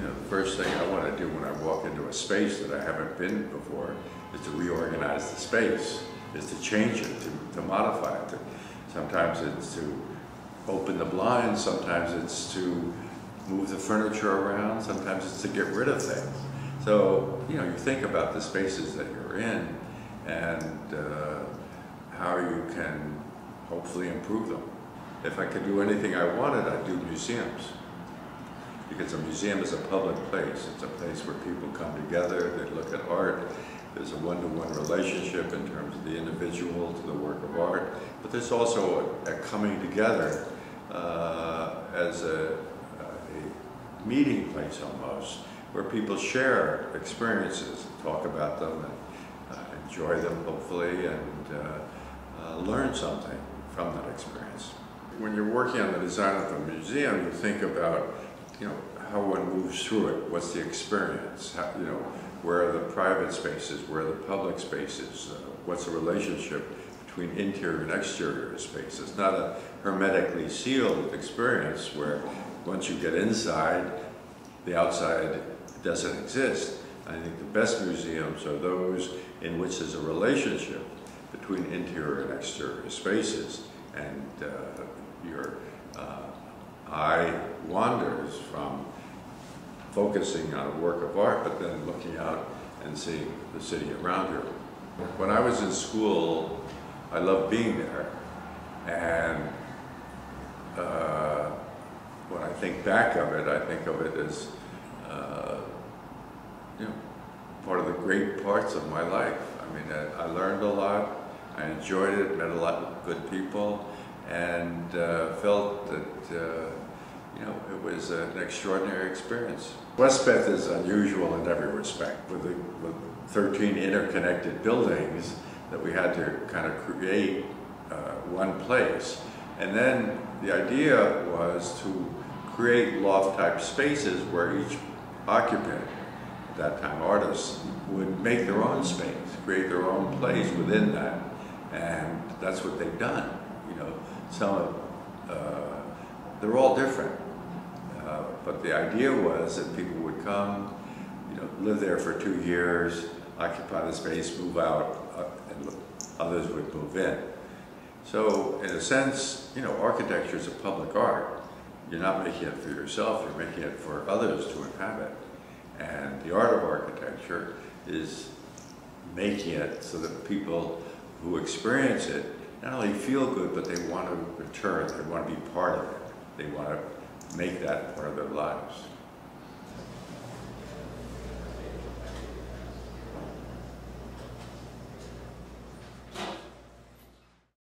the first thing I want to do when I walk into a space that I haven't been before is to reorganize the space, is to change it, to modify it. Sometimes it's to open the blinds, sometimes it's to move the furniture around, sometimes it's to get rid of things. So, you think about the spaces that you're in and how you can hopefully improve them. If I could do anything I wanted, I'd do museums. Because a museum is a public place. It's a place where people come together, they look at art. There's a one-to-one relationship in terms of the individual to the work of art. But there's also a coming together as a meeting place almost, where people share experiences, talk about them, and enjoy them hopefully, and learn something from that experience. When you're working on the design of the museum, you think about how one moves through it. What's the experience? How, where are the private spaces? Where are the public spaces? What's the relationship between interior and exterior spaces? Not a hermetically sealed experience where once you get inside, the outside doesn't exist. I think the best museums are those in which there's a relationship between interior and exterior spaces, and your eye wanders from focusing on a work of art, but then looking out and seeing the city around you. When I was in school, I loved being there, and when I think back of it, I think of it as part of the great parts of my life. I mean, I learned a lot, I enjoyed it, met a lot of good people, and felt that it was an extraordinary experience. Westbeth is unusual in every respect, with 13 interconnected buildings that we had to kind of create one place. And then the idea was to create loft-type spaces where each occupant, at that time artists, would make their own space, create their own place within that. And that's what they've done. They're all different. But the idea was that people would come, live there for 2 years, occupy the space, move out, and others would move in. So, in a sense, architecture is a public art. You're not making it for yourself, you're making it for others to inhabit. And the art of architecture is making it so that people who experience it not only feel good, but they want to return, they want to be part of it. They want to make that part of their lives.